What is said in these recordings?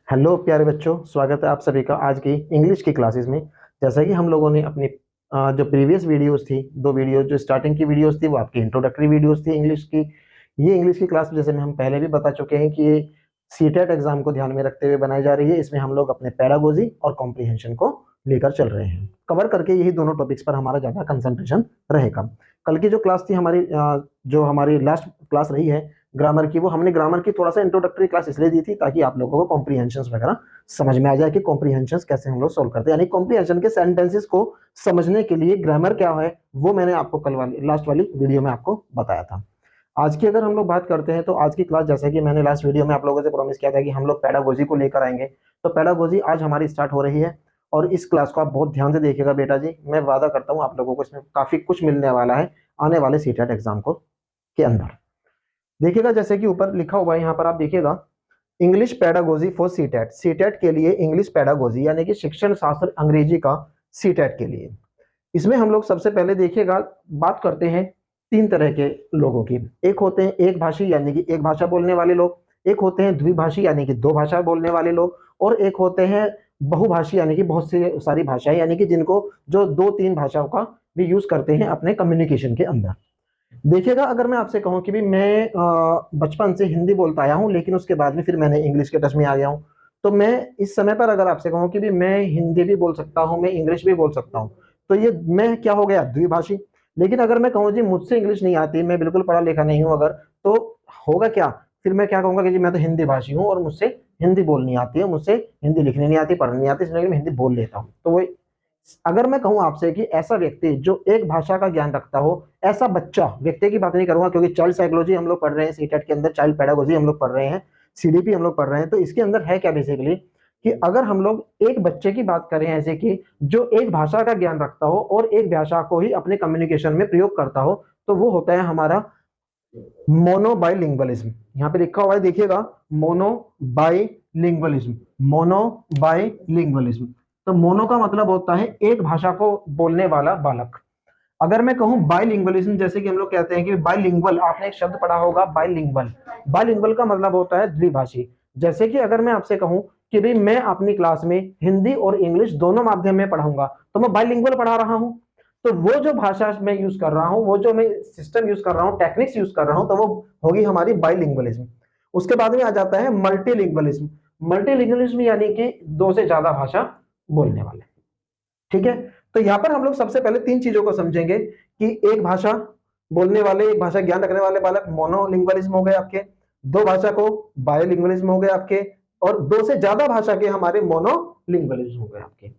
Hello प्यारे बच्चों, स्वागत है आप सभी का आज की इंग्लिश की क्लासेस में। जैसा कि हम लोगों ने अपनी जो प्रीवियस वीडियोस थी, दो वीडियोस जो स्टार्टिंग की वीडियोस थी वो आपकी इंट्रोडक्टरी वीडियोस थी इंग्लिश की। ये इंग्लिश की क्लास जैसे में हम पहले भी बता चुके हैं कि ये सीटेट एग्जाम को ध्यान में रखते हुए बनाई जा रही है। इसमें हम लोग अपने पैरागोजी और कॉम्प्रिहेंशन को लेकर चल रहे हैं, कवर करके यही दोनों टॉपिक्स पर हमारा ज़्यादा कंसंट्रेशन रहेगा। कल की जो क्लास थी हमारी, जो हमारी लास्ट क्लास रही है ग्रामर की, वो हमने ग्रामर की थोड़ा सा इंट्रोडक्टरी क्लास इसलिए दी थी ताकि आप लोगों को कॉम्प्रिहेंशंस वगैरह समझ में आ जाए कि कॉम्प्रिहेंशंस कैसे हम लोग सोल्व करते हैं, यानी कॉम्प्रिहेंशन के सेंटेंसेस को समझने के लिए ग्रामर क्या है वो मैंने आपको कल वाली लास्ट वाली वीडियो में आपको बताया था। आज की अगर हम लोग बात करते हैं तो आज की क्लास, जैसा कि मैंने लास्ट वीडियो में आप लोगों से प्रॉमिस किया था कि हम लोग पैडागोजी को लेकर आएंगे, तो पैडागोजी आज हमारी स्टार्ट हो रही है। और इस क्लास को आप बहुत ध्यान से देखिएगा बेटा जी, मैं वादा करता हूँ आप लोगों को इसमें काफी कुछ मिलने वाला है आने वाले सीटेट एग्जाम को के अंदर। देखिएगा जैसे कि ऊपर लिखा हुआ है, यहाँ पर आप देखिएगा English pedagogy for CTET, CTET के लिए इंग्लिश पैडागोजी यानी कि शिक्षण शास्त्र अंग्रेजी का सीटेट के लिए। इसमें हम लोग सबसे पहले देखिएगा बात करते हैं तीन तरह के लोगों की। एक होते हैं एक भाषी यानी कि एक भाषा बोलने वाले लोग, एक होते हैं द्विभाषी यानी कि दो भाषा बोलने वाले लोग, और एक होते हैं बहुभाषी यानी कि बहुत सी सारी भाषाएं, यानी कि जिनको जो दो तीन भाषाओं का भी यूज करते हैं अपने कम्युनिकेशन के अंदर। देखिएगा अगर मैं आपसे कहूं कि भी मैं बचपन से हिंदी बोलता आया हूं लेकिन उसके बाद में फिर मैंने इंग्लिश के टच में आ गया हूं, तो मैं इस समय पर अगर आपसे कहूं कि भी मैं हिंदी भी बोल सकता हूं, मैं इंग्लिश भी बोल सकता हूं, तो ये मैं क्या हो गया, द्विभाषी। लेकिन अगर मैं कहूँ जी मुझसे इंग्लिश नहीं आती, मैं बिल्कुल पढ़ा लिखा नहीं हूँ अगर, तो होगा क्या, फिर मैं क्या कहूंगा कि जी मैं तो हिंदी भाषी हूँ और मुझसे हिंदी बोलनी आती है, मुझसे हिंदी लिखनी नहीं आती, पढ़नी नहीं आती, इसलिए मैं हिंदी बोल लेता हूँ। तो वो अगर मैं कहूं आपसे कि ऐसा व्यक्ति जो एक भाषा का ज्ञान रखता हो, ऐसा बच्चा, व्यक्ति की बात नहीं करूंगा क्योंकि चाइल्ड साइकोलॉजी हम लोग पढ़ रहे हैं सीटेट के अंदर, चाइल्ड पेडागोजी हम लोग पढ़ रहे हैं, सीडीपी हम लोग पढ़ रहे हैं, तो इसके अंदर है क्या बेसिकली कि अगर हम लोग एक बच्चे की बात करें ऐसे कि जो एक भाषा का ज्ञान रखता हो और एक भाषा को ही अपने कम्युनिकेशन में प्रयोग करता हो, तो वो होता है हमारा मोनोबाइलिंगुअलिज्म। यहाँ पे लिखा हुआ है देखिएगा, मोनोबाइलिंगुअलिज्म, मोनोबाइलिंगुअलिज्म। तो मोनो का मतलब होता है एक भाषा को बोलने वाला बालक। अगर मैं कहूं बाइलिंगुअलिज्म, जैसे कि हम लोग कहते हैं कि बाइलिंगुअल, आपने एक शब्द पढ़ा होगा बाइलिंगुअल, बाइलिंगुअल का मतलब होता है द्विभाषी। जैसे कि अगर मैं आपसे कहूं कि भाई मैं अपनी क्लास में हिंदी और इंग्लिश दोनों माध्यम में पढ़ाऊंगा, तो मैं बाइलिंगुअल पढ़ा रहा हूं। तो वो जो भाषा मैं यूज कर रहा हूं, वो जो मैं सिस्टम यूज कर रहा हूं, टेक्निक्स यूज कर रहा हूं, तो वो होगी हमारी बाइलिंगुअलिज्म। उसके बाद में आ जाता है मल्टीलिंगुअलिज्म। मल्टीलिंगुअलिज्म यानी कि दो से ज्यादा भाषा बोलने वाले। ठीक है, तो यहाँ पर हम लोग सबसे पहले तीन चीजों को समझेंगे कि एक भाषा बोलने वाले, एक भाषा ज्ञान रखने वाले बालक मोनोलिंगुअलिज्म हो गए आपके, दो भाषा को बायोलिंगुअलिज्म हो गए आपके, और दो से ज्यादा भाषा के हमारे मोनोलिंगुअलिज्म हो गए आपके।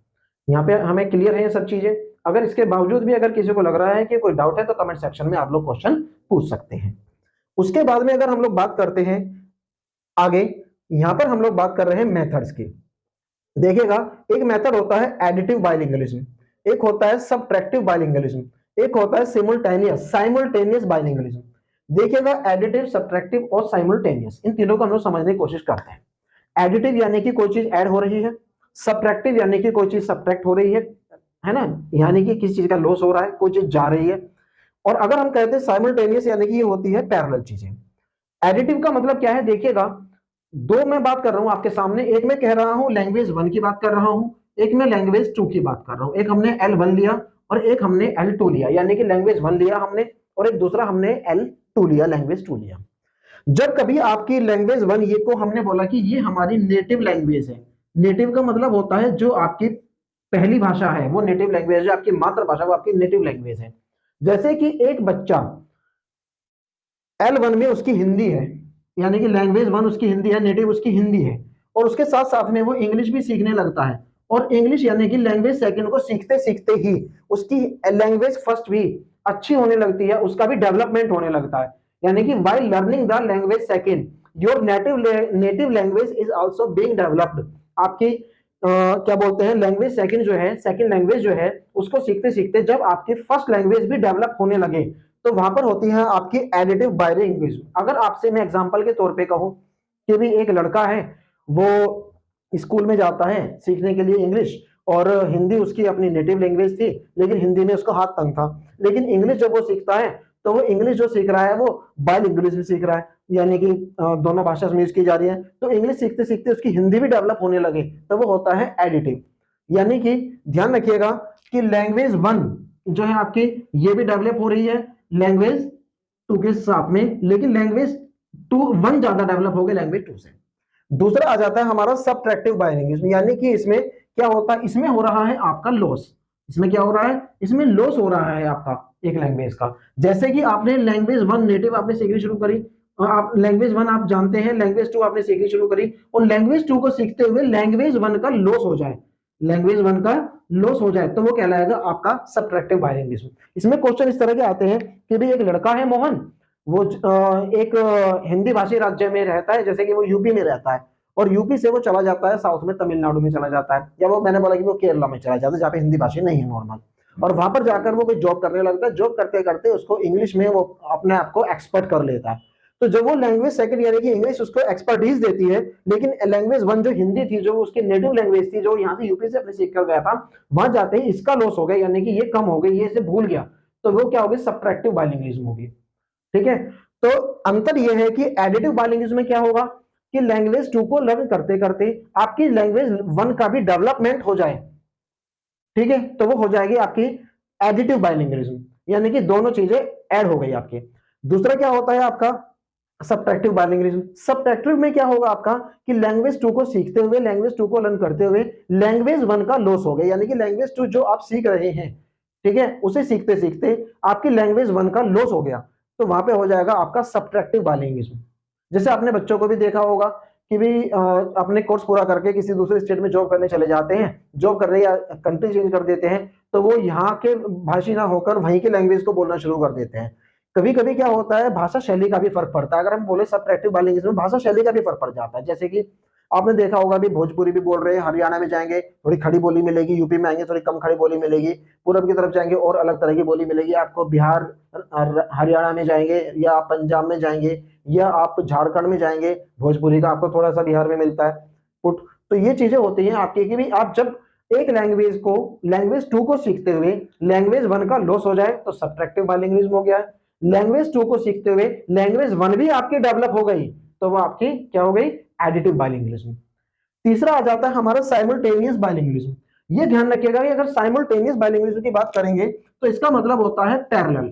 यहाँ पे हमें क्लियर है ये सब चीजें। अगर इसके बावजूद भी अगर किसी को लग रहा है कि कोई डाउट है तो कमेंट सेक्शन में आप लोग क्वेश्चन पूछ सकते हैं। उसके बाद में अगर हम लोग बात करते हैं आगे, यहाँ पर हम लोग बात कर रहे हैं मेथड्स की। देखिएगा एक मेथड होता है एडिटिव बाइलिंगुअलिज्म, एक होता है सबट्रैक्टिव बाइलिंगुअलिज्म, एक होता है सिमुलटेनियस साइमल्टेनियस बाइलिंगुअलिज्म। देखिएगा एडिटिव, सबट्रैक्टिव और साइमल्टेनियस, इन तीनों को हम लोग समझने की कोशिश करते हैं। एडिटिव यानी कि कोई चीज ऐड हो रही है, सबट्रैक्टिव यानी कि कोई चीज सबट्रैक्ट हो रही है ना, यानी कि किसी चीज का लॉस हो रहा है, कोई चीज जा रही है। और अगर हम कहते हैं साइमल्टेनियस यानी कि ये होती है पैरेलल चीजें। एडिटिव का मतलब क्या है, देखिएगा दो मैं बात कर रहा हूं आपके सामने, एक मैं कह रहा हूं लैंग्वेज 1 की बात कर रहा हूं, एक मैं लैंग्वेज 2 की बात कर रहा हूं। एक हमने L1 लिया और एक हमने L2 लिया, यानी कि लैंग्वेज 1 लिया हमने और एक दूसरा हमने L2 लिया, लैंग्वेज 2 लिया। जब कभी आपकी लैंग्वेज 1 ये को हमने बोला कि ये हमारी नेटिव लैंग्वेज है, नेटिव का मतलब होता है जो आपकी पहली भाषा है, वो नेटिव लैंग्वेज है, आपकी मातृभाषा वो आपकी नेटिव लैंग्वेज है। जैसे कि एक बच्चा L1 में उसकी हिंदी है, यानी कि लैंग्वेज 1 उसकी हिंदी है, नेटिव उसकी हिंदी है, और उसके साथ साथ में वो इंग्लिश भी सीखने लगता है, और इंग्लिश यानी कि लैंग्वेज सेकंड को सीखते सीखते ही उसकी लैंग्वेज फर्स्ट भी अच्छी होने लगती है, उसका भी डेवलपमेंट होने लगता है। यानी कि while learning the language second your native language is also being developed. आपकी क्या बोलते हैं, लैंग्वेज सेकंड जो है, सेकंड लैंग्वेज जो है, उसको सीखते सीखते जब आपकी फर्स्ट लैंग्वेज भी डेवलप होने लगे, तो वहां पर होती है आपकी एडिटिव बाइलिंगुइज्म। अगर आपसे मैं एग्जांपल के तौर पे कहूं कि भी एक लड़का है, वो स्कूल में जाता है सीखने के लिए इंग्लिश, और हिंदी उसकी अपनी नेटिव लैंग्वेज थी, लेकिन हिंदी में उसका हाथ तंग था, लेकिन इंग्लिश जब वो सीखता है तो वो इंग्लिश जो सीख रहा है वो बाइलिंगुअलिज्म सीख रहा है, यानी कि दोनों भाषा यूज की जा रही है। तो इंग्लिश सीखते सीखते उसकी हिंदी भी डेवलप होने लगे, तो वो होता है एडिटिव। यानी कि ध्यान रखिएगा कि लैंग्वेज 1 जो है आपकी ये भी डेवलप हो रही है लैंग्वेज 2 के साथ में, लेकिन लैंग्वेज 1 ज्यादा डेवलप हो गई लैंग्वेज 2 से। दूसरा आ जाता है हमारा सबट्रैक्टिव बाइलिंगुअलिज्म, यानी कि इसमें क्या होता है, इसमें हो रहा है आपका लॉस। इसमें क्या हो रहा है, इसमें लॉस हो रहा है आपका एक लैंग्वेज का। जैसे कि आपने लैंग्वेज 1 नेटिव आपने सीखनी शुरू करी, आप लैंग्वेज 1 आप जानते हैं, लैंग्वेज 2 आपने सीखनी शुरू करी, और लैंग्वेज 2 को सीखते हुए लैंग्वेज 1 का लॉस हो जाए, लैंग्वेज 1 का लॉस हो जाए, तो वो कहलाएगा आपका सबट्रैक्टिव बाइलिंगुअलिज्म। इसमें क्वेश्चन इस तरह के आते हैं कि भाई एक लड़का है मोहन, वो एक हिंदी भाषी राज्य में रहता है, जैसे कि वो यूपी में रहता है, और यूपी से वो चला जाता है साउथ में, तमिलनाडु में चला जाता है, या वो मैंने बोला कि वो केरला में चला जाता है जहाँ पे हिंदी भाषी नहीं है नॉर्मल, और वहां पर जाकर वो कोई जॉब करने लगता है। जॉब करते करते उसको इंग्लिश में वो अपने आप को एक्सपर्ट कर लेता है। तो जब वो लैंग्वेज सेकंड यानी कि इंग्लिश उसको एक्सपर्टीज देती है, लेकिन लैंग्वेज 1 जो हिंदी थी, जो उसकी नेटिव लैंग्वेज थी, जो यहाँ से यूपी से अपने सीख कर गया था, वहां जाते ही इसका लॉस हो गया, यानी कि ये कम हो गई, ये इसे भूल गया, तो वो क्या होगी, सबट्रैक्टिव बाइलिंगुअलिज्म होगी। ठीक है, तो अंतर यह है कि एडिटिव बाइलिंगुअलिज्म में क्या होगा कि लैंग्वेज 2 को लर्न करते करते आपकी लैंग्वेज 1 का भी डेवलपमेंट हो जाए, ठीक है, तो वो हो जाएगी आपकी एडिटिव बाइलिंगुअलिज्म, यानी कि दोनों चीजें ऐड हो गई आपकी। दूसरा क्या होता है आपका सबट्रैक्टिव बाइलिंगुअलिज्म। सबट्रैक्टिव में क्या होगा आपका कि लैंग्वेज 2 को सीखते हुए, लैंग्वेज 2 को लर्न करते हुए लैंग्वेज 1 का लॉस हो गया, यानी कि लैंग्वेज 2 जो आप सीख रहे हैं, ठीक है, उसे सीखते सीखते आपकी लैंग्वेज 1 का लॉस हो गया, तो वहां पे हो जाएगा आपका सबट्रैक्टिव बाइलिंगुअलिज्म। जैसे आपने बच्चों को भी देखा होगा कि भी अपने कोर्स पूरा करके किसी दूसरे स्टेट में जॉब करने चले जाते हैं, जॉब कर रहे या कंट्री चेंज कर देते हैं, तो वो यहाँ के भाषी ना होकर वहीं के लैंग्वेज को बोलना शुरू कर देते हैं। कभी कभी क्या होता है, भाषा शैली का भी फर्क पड़ता है। अगर हम बोले सबट्रैक्टिव बाइलिंगुअलिज्म में भाषा शैली का भी फर्क पड़ जाता है। जैसे कि आपने देखा होगा भी भोजपुरी भी बोल रहे हैं, हरियाणा में जाएंगे थोड़ी खड़ी बोली मिलेगी, यूपी में आएंगे थोड़ी कम खड़ी बोली मिलेगी, पूरब की तरफ जाएंगे और अलग तरह की बोली मिलेगी आपको, बिहार हरियाणा में जाएंगे या आप पंजाब में जाएंगे या आप झारखंड में जाएंगे, भोजपुरी का आपको थोड़ा सा बिहार में मिलता है पुट। तो ये चीजें होती हैं आपकी कि भी आप जब एक लैंग्वेज को लैंग्वेज 2 को सीखते हुए लैंग्वेज 1 का लॉस हो जाए तो सबट्रैक्टिव बाइलिंगुअलिज्म हो गया है। लैंग्वेज 2 को सीखते हुए लैंग्वेज 1 भी आपकी डेवलप हो गई, तो वो आपकी क्या हो गई, एडिटिव बाइलिंगुअलिज्म। तीसरा आ जाता है हमारा साइमल्टेनियस बाइलिंगुअलिज्म। ये ध्यान रखिएगा कि अगर साइमल्टेनियस बाइलिंगुअलिज्म की बात करेंगे तो इसका मतलब होता है पैरेलल।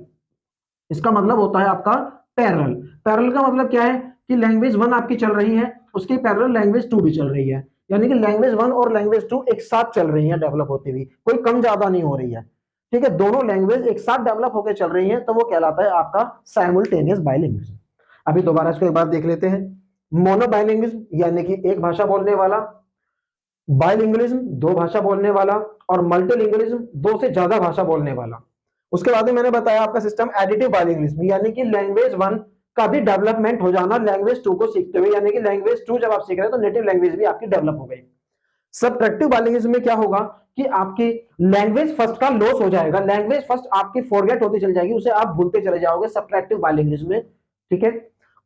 इसका मतलब होता है आपका पैरेलल। पैरेलल का मतलब क्या है कि लैंग्वेज 1 आपकी चल रही है, उसकी पैरेलल लैंग्वेज 2 भी चल रही है, यानी कि लैंग्वेज 1 और लैंग्वेज 2 एक साथ चल रही है डेवलप होती हुई, कोई कम ज्यादा नहीं हो रही है। ठीक है, दोनों लैंग्वेज एक साथ डेवलप होकर चल रही है, तो वो कहलाता है आपका साइमल्टेनियस बाइलिंगुअलिज्म। अभी दोबारा इसको एक बार देख लेते हैं। मोनोबाइलिंगुअलिज्म यानी कि एक भाषा बोलने वाला, बाइलिंगुअलिज्म 2 भाषा बोलने वाला, और मल्टीलिंगुअलिज्म 2 से ज्यादा भाषा बोलने वाला। उसके बाद में मैंने बताया आपका सिस्टम एडिटिव बाइलिंगुअलिज्म, यानी कि लैंग्वेज 1 का भी डेवलपमेंट हो जाना लैंग्वेज 2 को सीखते हुए, यानी कि लैंग्वेज 2 जब आप सीख रहे हैं तो नेटिव लैंग्वेज भी आपकी डेवलप हो गई। सबट्रैक्टिव बाइलिंगुअलिज्म में क्या होगा कि आपकी लैंग्वेज फर्स्ट का लॉस हो जाएगा, लैंग्वेज फर्स्ट आपकी फॉरगेट होती चली जाएगी, उसे आप भूलते चले जाओगे सबट्रैक्टिव बाइलिंगुअलिज्म में। ठीक है,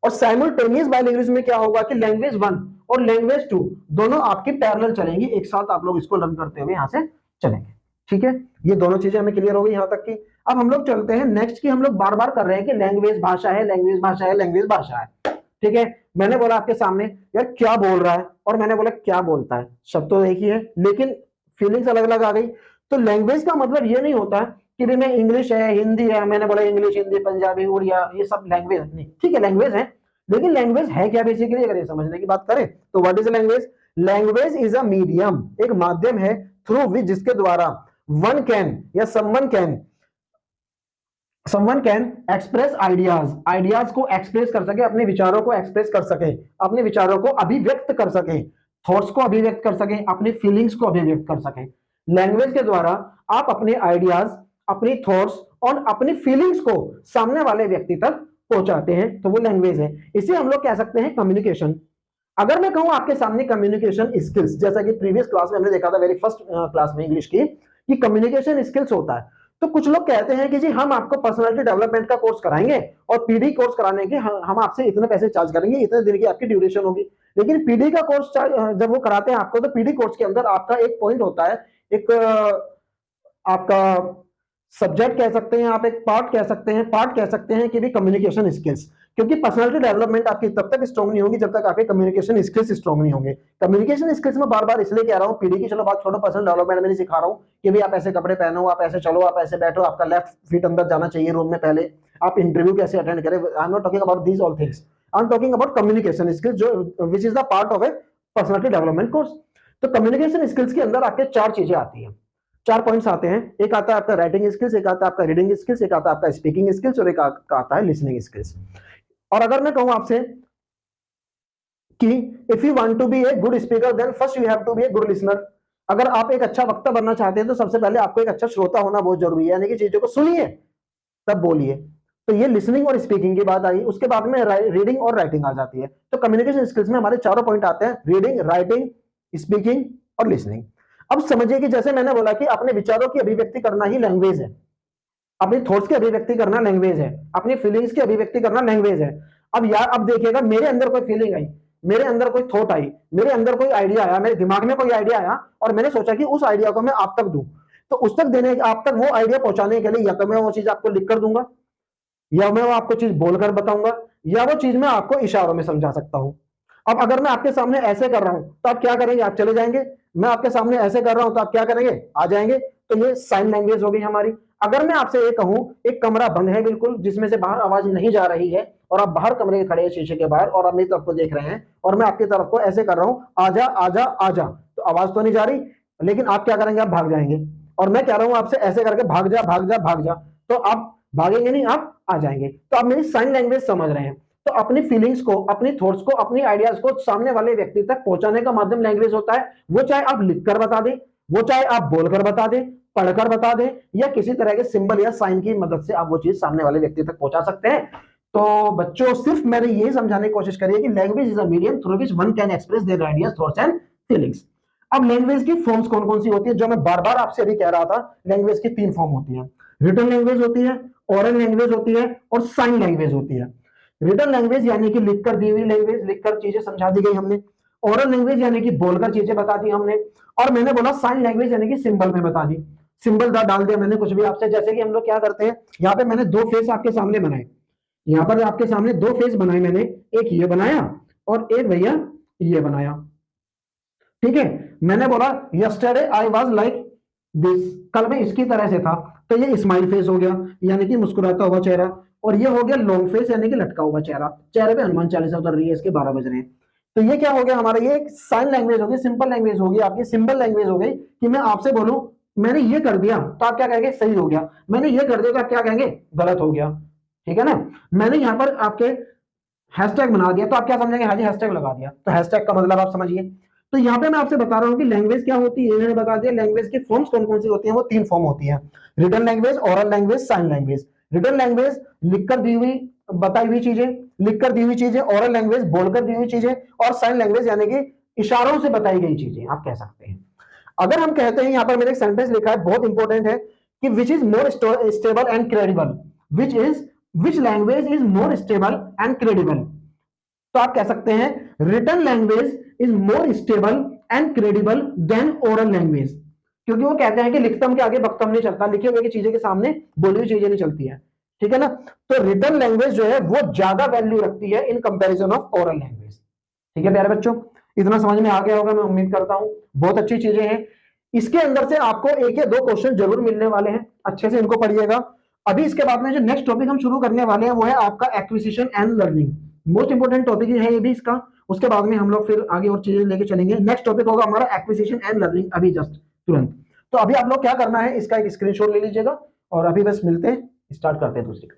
और साइमल्टेनियस बाइलिंगुअलिज्म में क्या होगा कि लैंग्वेज 1 और लैंग्वेज 2 दोनों आपकी पैरेलल चलेंगी, एक साथ आप लोग इसको लर्न करते हुए यहां से चलेंगे। ठीक है, ये दोनों चीजें हमें क्लियर हो गई यहां तक की। अब हम लोग चलते हैं नेक्स्ट की, हम लोग बार बार कर रहे हैं कि लैंग्वेज भाषा है, लैंग्वेज भाषा है, लैंग्वेज भाषा है। ठीक है, मैंने बोला आपके सामने यार क्या बोल रहा है, और मैंने बोला क्या बोलता है, शब्द तो एक ही है लेकिन फीलिंग्स अलग अलग आ गई। तो लैंग्वेज का मतलब ये नहीं होता कि भी मैं इंग्लिश है, हिंदी है, मैंने बोला इंग्लिश, हिंदी, पंजाबी, उड़िया, ये सब लैंग्वेज नहीं। ठीक है, लैंग्वेज है, लेकिन लैंग्वेज है क्या बेसिकली, अगर ये समझने की बात करें तो what is language? Language is a medium, एक माध्यम है थ्रू विच, जिसके द्वारा वन कैन या someone can express ideas, ideas को एक्सप्रेस कर सके, अपने विचारों को एक्सप्रेस कर सके, अपने विचारों को अभिव्यक्त कर सके, थॉट्स को अभिव्यक्त कर सके, अपनी फीलिंग्स को अभिव्यक्त कर सके। लैंग्वेज के द्वारा आप अपने आइडियाज, अपनी थॉट्स और अपनी फीलिंग्स को सामने वाले व्यक्ति तक पहुंचाते हैं, तो वो लैंग्वेज है। इसे हम लोग कह सकते हैं कम्युनिकेशन। अगर मैं कहूं आपके सामने कम्युनिकेशन स्किल्स, जैसा कि प्रीवियस क्लास में हमने देखा था, वेरी फर्स्ट क्लास में इंग्लिश की, कि कम्युनिकेशन स्किल्स होता है, तो कुछ लोग कहते हैं कि जी हम आपको पर्सनालिटी डेवलपमेंट का कोर्स कराएंगे और पीडी कोर्स कराने के हम आपसे इतने पैसे चार्ज करेंगे, इतने दिन की आपकी ड्यूरेशन होगी। लेकिन पीडी का कोर्स जब वो कराते हैं आपको, तो पीडी कोर्स के अंदर आपका एक पॉइंट होता है, एक आपका सब्जेक्ट कह सकते हैं आप, एक पार्ट कह सकते हैं, पार्ट कह सकते हैं कि भी कम्युनिकेशन स्किल्स, क्योंकि पर्सनालिटी डेवलपमेंट आपकी तब तक स्ट्रांग नहीं होगी जब तक आपके कम्युनिकेशन स्किल्स स्ट्रांग नहीं होंगे। कम्युनिकेशन स्किल्स में बार बार इसलिए कह रहा हूं, पीढ़ी की चलो बात छोड़ो, पर्सनल डेवलपमेंट में नहीं सिखा रहा हूं कि भी आप ऐसे कपड़े पहनो, आप ऐसे चलो, आप ऐसे बैठो, आपका लेफ्ट फीट अंदर जाना चाहिए रूम में, पहले आप इंटरव्यू कैसे अटेंड करें। I am not talking about these all things, I am talking about communication skills, जो which is the part of a personality development course. तो कम्युनिकेशन स्किल्स के अंदर आपके 4 चीजें आती हैं, 4 पॉइंट्स आते हैं। एक आता है आपका राइटिंग स्किल्स, एक आता है आपका रीडिंग स्किल्स, एक आता है आपका स्पीकिंग स्किल्स, और एक आता है लिसनिंग स्किल्स। और अगर मैं कहूं आपसे कि if you want to be a good speaker then first you have to be a good listener. अगर आप एक अच्छा वक्ता बनना चाहते हैं तो सबसे पहले आपको एक अच्छा श्रोता होना बहुत जरूरी है, यानी कि चीजों को सुनिए तब बोलिए। तो ये लिसनिंग और स्पीकिंग की बात आई, उसके बाद में रीडिंग और राइटिंग आ जाती है। तो कम्युनिकेशन स्किल्स में हमारे चारों पॉइंट आते हैं, रीडिंग, राइटिंग, स्पीकिंग और लिसनिंग। अब समझिए कि जैसे मैंने बोला कि अपने विचारों की अभिव्यक्ति करना ही लैंग्वेज है, अपनी थॉट्स की अभिव्यक्ति करना लैंग्वेज है, अपनी फीलिंग्स की अभिव्यक्ति करना लैंग्वेज है। अब यार अब देखिएगा, मेरे अंदर कोई फीलिंग आई, मेरे अंदर कोई थॉट आई, मेरे अंदर कोई आइडिया आया, मेरे दिमाग में कोई आइडिया आया और मैंने सोचा कि उस आइडिया को मैं आप तक दूं, तो उस तक देने, आप तक वो आइडिया पहुंचाने के लिए या तो मैं वो चीज आपको लिख कर दूंगा, या मैं वो आपको चीज बोलकर बताऊंगा, या वो चीज मैं आपको इशारों में समझा सकता हूं। अब अगर मैं आपके सामने ऐसे कर रहा हूं तो आप क्या करेंगे, आप चले जाएंगे। मैं आपके सामने ऐसे कर रहा हूं तो आप क्या करेंगे, आ जाएंगे। तो ये साइन लैंग्वेज हो गई हमारी। अगर मैं आपसे ये कहूं, एक कमरा बंद है बिल्कुल, जिसमें से बाहर आवाज नहीं जा रही है, और आप बाहर कमरे के खड़े हैं शीशे के बाहर और आप मेरी तरफ को देख रहे हैं, और मैं आपकी तरफ को ऐसे कर रहा हूं, आजा आजा आजा, तो आवाज तो नहीं जा रही, लेकिन आप क्या करेंगे, आप भाग जाएंगे। और मैं कह रहा हूं आपसे ऐसे करके भाग जा भाग जा भाग जा, तो आप भागेंगे नहीं, आप आ जाएंगे। तो आप मेरी साइन लैंग्वेज समझ रहे हैं। तो अपनी फीलिंग्स को, अपनी थॉट्स को, अपनी आइडियाज को सामने वाले व्यक्ति तक पहुंचाने का माध्यम लैंग्वेज होता है। वो चाहे आप लिखकर बता दें, वो चाहे आप बोलकर बता दें, पढ़कर बता दें, या किसी तरह के सिंबल या साइन की मदद से आप वो चीज सामने वाले व्यक्ति तक पहुंचा सकते हैं। तो बच्चों, सिर्फ मैंने यही समझाने की कोशिश करी है कि language is a medium through which one can express their ideas, thoughts and feelings. अब लैंग्वेज की फॉर्म्स कौन कौन सी होती है, जो मैं बार बार आपसे अभी कह रहा था, लैंग्वेज की 3 फॉर्म होती है। रिटन लैंग्वेज होती है, ओरल लैंग्वेज होती है, और साइन लैंग्वेज होती है। रिटन लैंग्वेज यानी कि लिखकर दी हुई लैंग्वेज, लिखकर चीजें समझा दी गई हमने। ओरल लैंग्वेज यानी कि बोलकर चीजें बता दी हमने। और मैंने बोला साइन लैंग्वेज यानी कि सिंबल में बता दी, सिंबल डाल दिया मैंने कुछ भी आपसे। जैसे कि हम लोग क्या करते हैं, यहाँ पे मैंने 2 फेस आपके सामने बनाए, यहाँ पर आपके सामने 2 फेस बनाए मैंने, एक ये बनाया और एक भैया ये बनाया, ठीक है। मैंने बोला yesterday I was like this, कल मैं इसकी तरह से था, तो ये स्माइल फेस हो गया, यानी कि मुस्कुराता हुआ चेहरा। और ये हो गया लॉन्ग फेस, यानी कि लटका हुआ चेहरा, चेहरे पे हनुमान चालीसा उतर रही है, इसके 12 बज रहे हैं। तो ये क्या हो गया हमारा, ये एक साइन लैंग्वेज होगी, सिंपल लैंग्वेज होगी आपकी, सिंबल लैंग्वेज हो गई। कि मैं आपसे बोलूं मैंने ये कर दिया तो आप क्या कहेंगे, सही हो गया। मैंने ये कर दिया तो आप क्या कहेंगे, गलत हो गया, ठीक है ना। मैंने यहाँ पर आपके हैशटैग बना दिया तो आप क्या समझेंगे, हाँ जी हैशटैग लगा दिया, तो हैशटैग का मतलब आप समझिए। तो यहाँ पे मैं आपसे बता रहा हूँ कि लैंग्वेज क्या होती है, मैंने बता दिया। लैंग्वेज की फॉर्म्स कौन कौन सी होती हैं, वो 3 फॉर्म होती है, written language, oral language, sign language. Written language लिखकर दी हुई, बताई हुई चीजें, लिखकर दी हुई चीजें। ओरल लैंग्वेज बोलकर दी हुई चीजें। और साइन लैंग्वेज यानी कि इशारों से बताई गई चीजें आप कह सकते हैं। अगर हम कहते हैं, यहाँ पर मैंने एक सेंटेंस लिखा है, बहुत इंपॉर्टेंट है, कि which is more stable and credible, which language is more stable and credible. तो आप कह सकते हैं written language is more stable and credible than oral language, क्योंकि वो कहते हैं कि लिखतम के आगे बख्तम नहीं चलता, लिखे हुए की चीजें के सामने बोली हुई चीजें नहीं चलती है, ठीक है ना। तो रिटन लैंग्वेज जो है वो ज्यादा वैल्यू रखती है in comparison of oral language, ठीक है प्यारे बच्चों। इतना समझ में आ गया होगा मैं उम्मीद करता हूं, बहुत अच्छी चीजें हैं। इसके अंदर से आपको 1 या 2 क्वेश्चन जरूर मिलने वाले हैं, अच्छे से इनको पढ़िएगा। अभी इसके बाद में जो नेक्स्ट टॉपिक हम शुरू करने वाले हैं वो है आपका acquisition and learning, most important topic है ये भी इसका। उसके बाद में हम लोग फिर आगे और चीजें लेके चलेंगे। नेक्स्ट टॉपिक होगा हमारा एक्विजिशन एंड लर्निंग, अभी जस्ट तुरंत। तो अभी आप लोग क्या करना है, इसका एक स्क्रीनशॉट ले लीजिएगा और अभी बस मिलते हैं, स्टार्ट करते हैं दूसरी।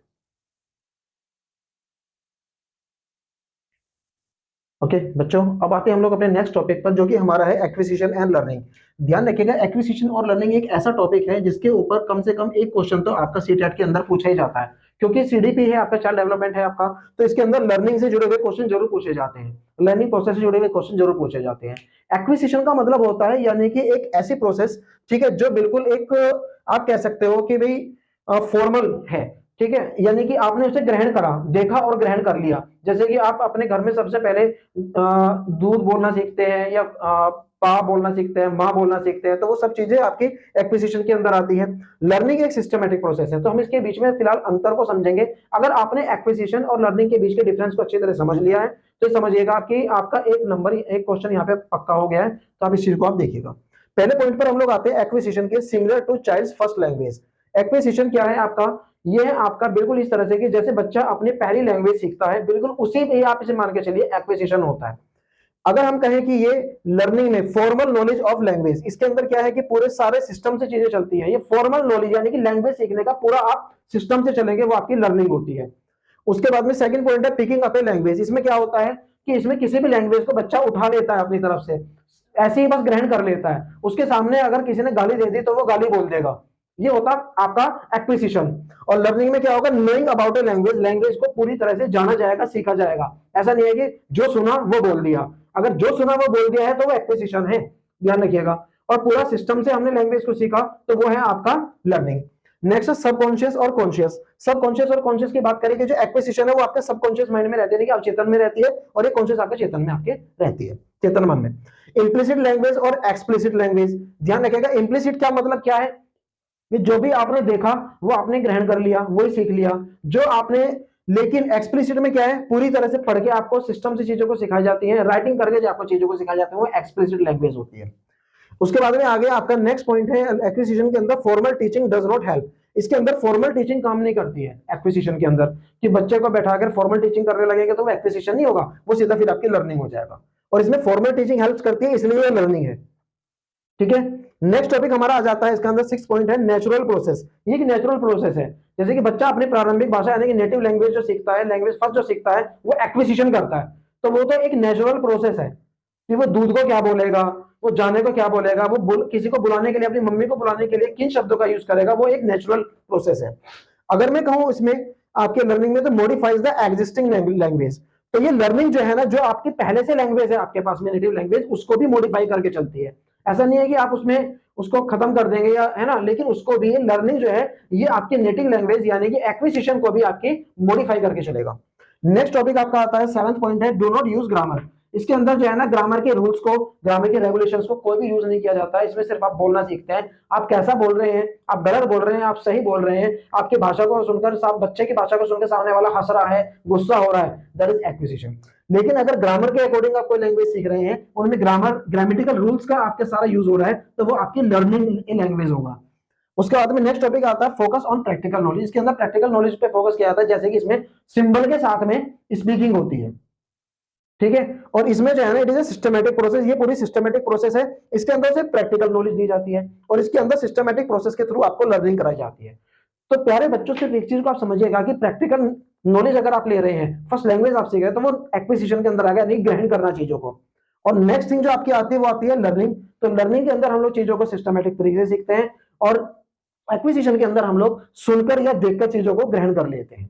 ओके बच्चों, अब आते हैं हम लोग अपने नेक्स्ट टॉपिक पर, जो कि हमारा है एक्विजिशन एंड लर्निंग। ध्यान रखिएगा, एक्विजिशन और लर्निंग एक ऐसा टॉपिक है जिसके ऊपर कम से कम एक क्वेश्चन तो आपका सीटेट के अंदर पूछा ही जाता है, क्योंकि सीडीपी है आपका, चाइल्ड डेवलपमेंट है आपका, तो इसके अंदर लर्निंग से जुड़े हुए क्वेश्चन जरूर पूछे जाते हैं, लर्निंग प्रोसेस से जुड़े हुए क्वेश्चन जरूर पूछे जाते हैं। एक्विजिशन का मतलब होता है यानी कि एक ऐसी प्रोसेस, ठीक है, जो बिल्कुल एक आप कह सकते हो कि भाई फॉर्मल है, ठीक है, यानी कि आपने उसे ग्रहण करा, देखा और ग्रहण कर लिया। जैसे कि आप अपने घर में सबसे पहले दूध बोलना सीखते हैं या पा बोलना सीखते हैं, माँ बोलना सीखते हैं, तो वो सब चीजें आपकी एक्विजिशन के अंदर आती है। लर्निंग एक सिस्टमेटिक प्रोसेस है, तो हम इसके बीच में फिलहाल अंतर को समझेंगे। अगर आपने एक्विजिशन और लर्निंग के बीच के डिफरेंस को अच्छी तरह समझ लिया है तो समझिएगा कि आपका एक नंबर, एक क्वेश्चन यहाँ पे पक्का हो गया है। तो आप इस चीज को आप देखिएगा। पहले पॉइंट पर हम लोग आते हैं एक्विजिशन के, similar to child's first language. Acquisition क्या है आपका? ये है आपका बिल्कुल इस तरह से कि जैसे बच्चा अपनी पहली लैंग्वेज सीखता है, बिल्कुल उसी पे आप इसे मान के चलिए एक्विजिशन होता है। अगर हम कहें कि ये लर्निंग में फॉर्मल नॉलेज ऑफ लैंग्वेज, इसके अंदर क्या है कि पूरे सारे सिस्टम से चीजें चलती हैं। ये फॉर्मल नॉलेज यानी कि लैंग्वेज सीखने का पूरा आप सिस्टम से चलेंगे, वो आपकी लर्निंग होती है। उसके बाद में सेकंड पॉइंट है पिकिंग अप ए लैंग्वेज। इसमें क्या होता है कि इसमें किसी भी लैंग्वेज को बच्चा उठा लेता है अपनी तरफ से, ऐसे ही बस ग्रहण कर लेता है। उसके सामने अगर किसी ने गाली दे दी तो वो गाली बोल देगा। ये होता आपका एक्विजिशन। और लर्निंग में क्या होगा? Knowing about a language, language को पूरी तरह से जाना जाएगा, सीखा जाएगा। ऐसा नहीं है कि जो सुना वो बोल दिया। अगर जो सुना वो बोल दिया है तो वो एक्विजिशन है, ध्यान रखिएगा। और पूरा सिस्टम से हमने लैंग्वेज को सीखा तो वो है आपका लर्निंग। नेक्स्ट है सबकॉन्शियस और कॉन्शियस। सबकॉन्शियस और कॉन्शियस की बात करें कि जो एक्विजिशन है वो आपके सबकॉन्शियस माइंड में रहती है, आप चेतन में रहती है, और ये कॉन्शियस आपके चेतन में आपके रहती है, चेतन मन में। इम्प्लिसिट लैंग्वेज और एक्सप्लिसिट लैंग्वेज, ध्यान रखिएगा। इम्प्लिसिट क्या मतलब क्या है कि जो भी आपने देखा वो आपने ग्रहण कर लिया, वही सीख लिया जो आपने। लेकिन एक्सप्लिसिट में क्या है? पूरी तरह से पढ़ के आपको सिस्टम से चीजों को सिखाई जाती है, राइटिंग करके जो आपको चीजों को सिखाई जाती है, वो एक्सप्लिसिट लैंग्वेज होती है। उसके बाद में आगे आपका नेक्स्ट पॉइंट है एक्विजिशन के अंदर formal teaching does not help. इसके अंदर फॉर्मल टीचिंग काम नहीं करती है एक्विजिशन के अंदर, कि बच्चे को बैठाकर फॉर्मल टीचिंग करने लगेंगे तो वो एक्विजिशन नहीं होगा, वो सीधा फिर आपकी लर्निंग हो जाएगा। और इसमें फॉर्मल टीचिंग हेल्प करती है, इसलिए लर्निंग है, ठीक है। नेक्स्ट टॉपिक हमारा आ जाता है, इसका अंदर 6 पॉइंट है नेचुरल प्रोसेस। ये एक नेचुरल प्रोसेस है, जैसे कि बच्चा अपनी प्रारंभिक भाषा यानी कि नेटिव लैंग्वेज जो सीखता है, लैंग्वेज फर्स्ट जो सीखता है, वो एक्विजिशन करता है। तो वो तो एक नेचुरल प्रोसेस है कि वो दूध को क्या बोलेगा, वो जाने को क्या बोलेगा, वो किसी को बुलाने के लिए, अपनी मम्मी को बुलाने के लिए किन शब्दों का यूज करेगा, वो एक नेचुरल प्रोसेस है। अगर मैं कहूं इसमें आपके लर्निंग में तो मॉडिफाइज द एग्जिस्टिंग लैंग्वेज। तो ये लर्निंग जो है ना, जो आपकी पहले से लैंग्वेज है आपके पास में नेटिव लैंग्वेज, उसको भी मॉडिफाई करके चलती है। ऐसा नहीं है कि आप उसमें उसको खत्म कर देंगे या, है ना, लेकिन उसको भी लर्निंग जो है ये आपकी नेटिव लैंग्वेज यानी कि एक्विजिशन को भी आपकी मॉडिफाई करके चलेगा। नेक्स्ट टॉपिक आपका आता है 7th पॉइंट है डू नॉट यूज ग्रामर। इसके अंदर जो है ना, ग्रामर के रूल्स को, ग्रामर के रेगुलेशंस को कोई भी यूज नहीं किया जाता है। इसमें सिर्फ आप बोलना सीखते हैं। आप कैसा बोल रहे हैं, आप गलत बोल रहे हैं, आप सही बोल रहे हैं, आपकी भाषा को सुनकर, बच्चे की भाषा को सुनकर सामने वाला हंस रहा है, गुस्सा हो रहा है, दैट इज एक्विजिशन। लेकिन अगर ग्रामर के अकॉर्डिंग आप कोई लैंग्वेज सीख रहे हैं, उनमें ग्रामर, ग्रामेटिकल रूल्स का आपके सारा यूज हो रहा है, तो वो आपकी लर्निंग इन लैंग्वेज होगा। उसके बाद में नेक्स्ट टॉपिक आता है फोकस ऑन प्रैक्टिकल नॉलेज। इसके अंदर प्रैक्टिकल नॉलेज पे फोकस किया जाता है, जैसे कि इसमें सिंबल के साथ में स्पीकिंग होती है, ठीक है। और इसमें जो है ना, it is a systematic process, ये पूरी सिस्टमैटिक प्रोसेस है। इसके अंदर से प्रैक्टिकल नॉलेज दी जाती है और इसके अंदर सिस्टमैटिक प्रोसेस के थ्रू आपको लर्निंग कराई जाती है। तो प्यारे बच्चों, सिर्फ एक चीज को आप समझिएगा कि प्रैक्टिकल नॉलेज अगर आप ले रहे हैं, फर्स्ट लैंग्वेज आप सीख रहे हैं, तो वो एक्विजिशन के अंदर आ गया, नहीं ग्रहण करना चीजों को। और नेक्स्ट थिंग जो आपकी आती है वो आती है लर्निंग। तो लर्निंग के अंदर हम लोग चीजों को सिस्टमैटिक तरीके से सीखते हैं, और एक्विजिशन के अंदर हम लोग सुनकर या देखकर चीजों को ग्रहण कर लेते हैं।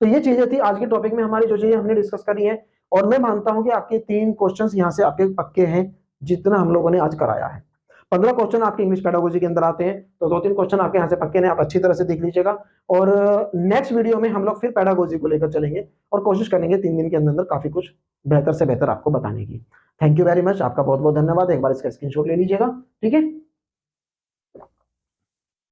तो ये चीजें थी आज के टॉपिक में हमारी, जो चीजें हमने डिस्कस करी है। और मैं मानता हूं कि आपके 3 क्वेश्चंस यहां से आपके पक्के हैं, जितना हम लोगों ने आज कराया है। 15 क्वेश्चन आपके इंग्लिश पेडागोजी के अंदर आते हैं, तो 2-3 क्वेश्चन आपके यहाँ से पक्के हैं, आप अच्छी तरह से देख लीजिएगा। और नेक्स्ट वीडियो में हम लोग फिर पेडागोजी को लेकर चलेंगे और कोशिश करेंगे 3 दिन के अंदर काफी कुछ बेहतर से बेहतर आपको बताने की। थैंक यू वेरी मच, आपका बहुत बहुत धन्यवाद। एक बार इसका स्क्रीनशॉट ले लीजिएगा, ठीक है।